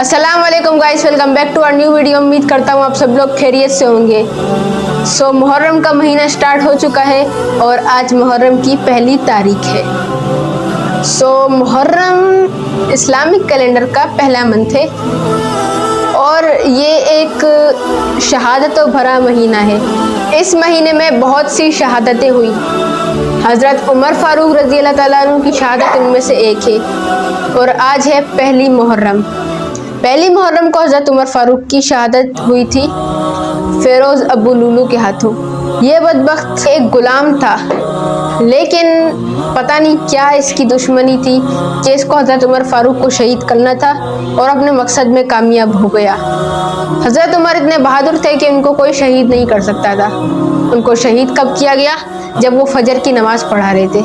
अस्सलाम वालेकुम guys, welcome back to our new video. उम्मीद करता हूँ आप सब लोग खैरियत से होंगे। मुहर्रम का महीना स्टार्ट हो चुका है और आज मुहर्रम की पहली तारीख है। मुहर्रम इस्लामिक कैलेंडर का पहला मंथ है और ये एक शहादतों भरा महीना है। इस महीने में बहुत सी शहादतें हुई। हज़रत उमर फारूक रज़ी अल्लाह ताला अन्हु की शहादत उनमें से एक है और आज है पहली मुहर्रम। पहली मुहर्रम को हज़रत उमर फारूक की शहादत हुई थी फेरोज़ अबू लुलू के हाथों। ये बदबख्त एक गुलाम था, लेकिन पता नहीं क्या इसकी दुश्मनी थी कि इसको हज़रत उमर फारूक को शहीद करना था और अपने मकसद में कामयाब हो गया। हज़रत उमर इतने बहादुर थे कि उनको कोई शहीद नहीं कर सकता था। उनको शहीद कब किया गया? जब वो फजर की नमाज़ पढ़ा रहे थे।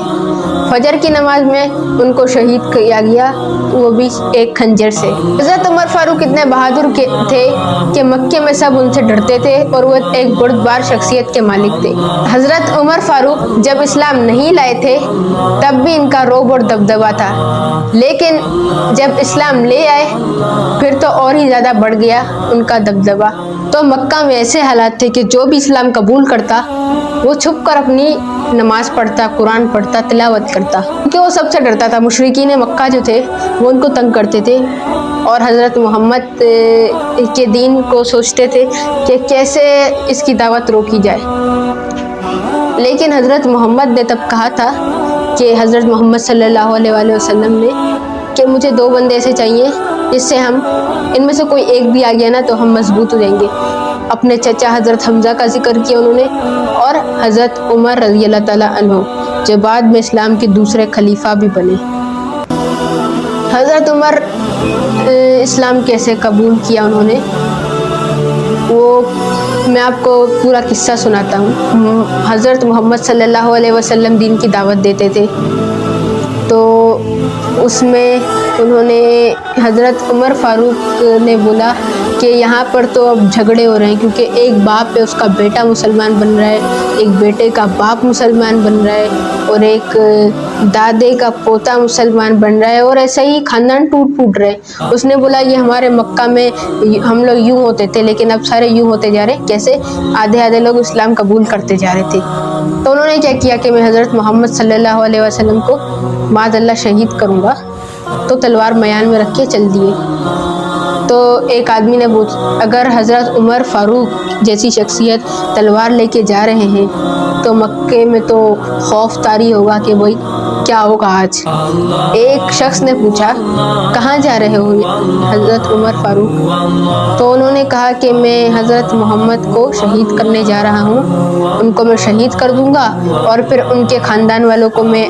फजर की नमाज में उनको शहीद किया गया, वो भी एक खंजर से। हज़रत उमर फारूक इतने बहादुर थे कि मक्के में सब उनसे डरते थे और वो एक बुर्दबार शख्सियत के मालिक थे। हज़रत उमर फारूक जब इस्लाम नहीं लाए थे तब भी इनका रोब और दबदबा था, लेकिन जब इस्लाम ले आए फिर तो और ही ज़्यादा बढ़ गया उनका दबदबा। तो मक्का में ऐसे हालात थे कि जो भी इस्लाम कबूल करता वो छुप कर अपनी नमाज पढ़ता, कुरान पढ़ता, तिलावत करता, क्योंकि वो सबसे डरता था। मुशरिकीन मक्का जो थे वो उनको तंग करते थे और हज़रत मोहम्मद के दीन को सोचते थे कि कैसे इसकी दावत रोकी जाए। लेकिन हज़रत मोहम्मद ने तब कहा था कि हज़रत मोहम्मद सल्लल्लाहु अलैहि वसल्लम ने कि मुझे दो बंदे ऐसे चाहिए जिससे हम इनमें से कोई एक भी आ गया ना तो हम मजबूत हो जाएंगे। अपने चचा हज़रत हमज़ा का जिक्र किया उन्होंने और हज़रत उमर रज़ी अल्लाह ताला अन्हु जो बाद में इस्लाम के दूसरे खलीफा भी बने। हज़रत उमर इस्लाम कैसे कबूल किया उन्होंने, वो मैं आपको पूरा किस्सा सुनाता हूँ। हज़रत मोहम्मद सल्लल्लाहु अलैहि वसल्लम दीन की दावत देते थे, तो उसमें उन्होंने हज़रत उमर फारूक ने बोला कि यहाँ पर तो अब झगड़े हो रहे हैं, क्योंकि एक बाप है उसका बेटा मुसलमान बन रहा है, एक बेटे का बाप मुसलमान बन रहा है और एक दादे का पोता मुसलमान बन रहा है और ऐसे ही खानदान टूट फूट रहे। उसने बोला ये हमारे मक्का में हम लोग यूँ होते थे, लेकिन अब सारे यूँ होते जा रहे हैं। कैसे? आधे आधे लोग इस्लाम कबूल करते जा रहे थे। तो उन्होंने क्या किया कि मैं हज़रत मोहम्मद सल्लल्लाहु अलैहि वसल्लम को माज़अल्लाह शहीद करूँगा, तो तलवार मयान में रख के चल दिए। तो एक आदमी ने अगर हज़रत उमर फारूक जैसी शख्सियत तलवार लेके जा रहे हैं तो मक्के में तो खौफ तारी होगा कि भाई क्या होगा आज। एक शख्स ने पूछा कहाँ जा रहे हो हज़रत उमर फारूक? तो उन्होंने कहा कि मैं हज़रत मोहम्मद को शहीद करने जा रहा हूँ, उनको मैं शहीद कर दूँगा और फिर उनके ख़ानदान वालों को मैं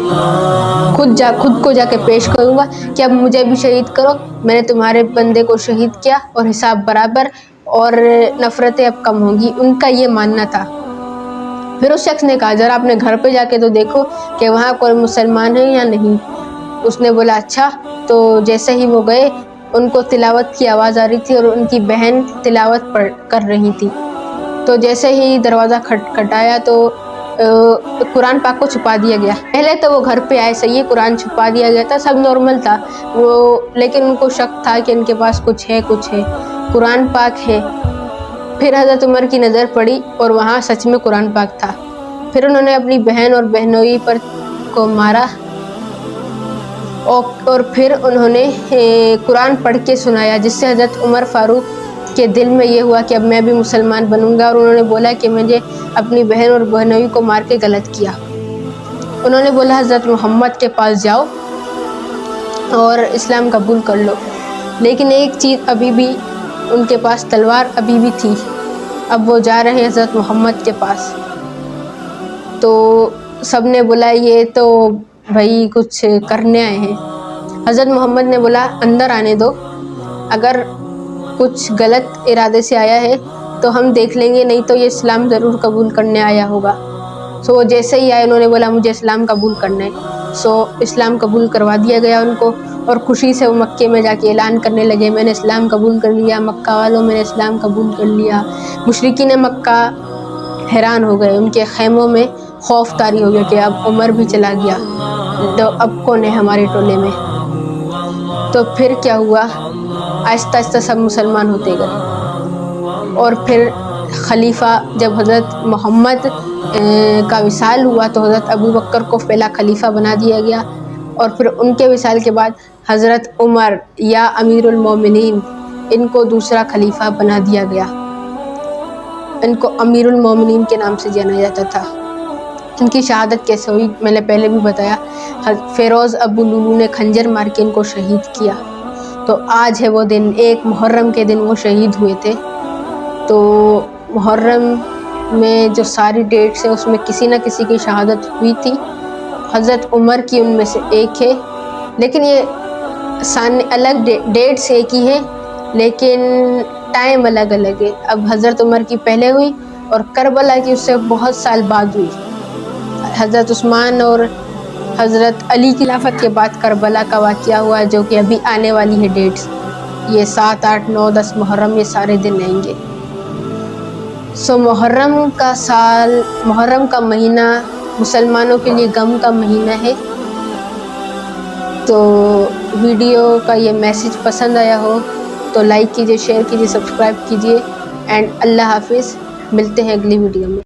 खुद को जाके पेश करूँगा कि अब मुझे भी शहीद करो, मैंने तुम्हारे बंदे को शहीद किया और हिसाब बराबर और नफ़रतें अब कम होंगी। उनका ये मानना था। फिर उस शख्स ने कहा जरा अपने घर पे जाके तो देखो कि वहाँ कोई मुसलमान है या नहीं। उसने बोला अच्छा। तो जैसे ही वो गए उनको तिलावत की आवाज़ आ रही थी और उनकी बहन तिलावत कर रही थी। तो जैसे ही दरवाज़ा खटखटाया तो कुरान पाक को छुपा दिया गया। पहले तो वो घर पे आए, सही है, कुरान छुपा दिया गया था, सब नॉर्मल था वो, लेकिन उनको शक था कि इनके पास कुछ है कुरान पाक है। फिर हज़रत उमर की नज़र पड़ी और वहाँ सच में कुरान पाक था। फिर उन्होंने अपनी बहन और बहनोई पर को मारा और फिर उन्होंने कुरान पढ़ के सुनाया, जिससे हज़रत उमर फारूक के दिल में ये हुआ कि अब मैं भी मुसलमान बनूंगा। और उन्होंने बोला कि मुझे अपनी बहन और बहनोई को मार के गलत किया। उन्होंने बोला हज़रत मोहम्मद के पास जाओ और इस्लाम कबूल कर लो। लेकिन एक चीज़, अभी भी उनके पास तलवार अभी भी थी। अब वो जा रहे हैं हज़रत मोहम्मद के पास, तो सब ने बोला ये तो भाई कुछ करने आए हैं। हज़रत मोहम्मद ने बोला अंदर आने दो, अगर कुछ गलत इरादे से आया है तो हम देख लेंगे, नहीं तो ये इस्लाम ज़रूर कबूल करने आया होगा। वो जैसे ही आए उन्होंने बोला मुझे इस्लाम कबूल करना है। इस्लाम कबूल करवा दिया गया उनको और खुशी से वो मक्के में जाके ऐलान करने लगे मैंने इस्लाम कबूल कर लिया, मक्का वालों मैंने इस्लाम कबूल कर लिया। मुशरिकीन मक्का हैरान हो गए, उनके खैमों में खौफ तारी हो गया कि अब उमर भी चला गया तो अब कौन है हमारे टोले में। तो फिर क्या हुआ آہستہ آہستہ سب مسلمان ہوتے گئے. اور پھر خلیفہ جب حضرت محمد کا وصال ہوا تو حضرت ابو بکر کو پہلا خلیفہ بنا دیا گیا، اور پھر ان کے وصال کے بعد حضرت عمر یا امیر المومنین ان کو دوسرا خلیفہ بنا دیا گیا. ان کو امیر المومنین کے نام سے جانا جاتا تھا. ان کی شہادت کیسے ہوئی میں نے پہلے بھی بتایا، فیروز ابو لولو نے خنجر مار کے ان کو شہید کیا. تو آج ہے وہ دن، 1 محرم کے دن وہ شہید ہوئے تھے. تو محرم میں جو ساری ڈیٹس ہیں اس میں کسی نہ کسی کی شہادت ہوئی تھی. حضرت عمر کی ان میں سے ایک ہے، لیکن یہ الگ ڈیٹس ایک ہی ہے لیکن ٹائم الگ الگ ہے. اب حضرت عمر کی پہلے ہوئی اور کربلا کی اس سے بہت سال بعد ہوئی. حضرت عثمان اور حضرت علی کی خلافت کے بعد کربلا کا واقعہ ہوا، جو کہ ابھی آنے والی ہے ڈیٹس. یہ 7، 8، 9، 10 محرم، یہ سارے دن آئیں گے. محرم کا سال، محرم کا مہینہ مسلمانوں کے لیے غم کا مہینہ ہے. تو ویڈیو کا یہ میسج پسند آیا ہو تو لائک کیجیے، شیئر کیجیے، سبسکرائب کیجیے. اینڈ اللہ حافظ. ملتے ہیں اگلی ویڈیو میں.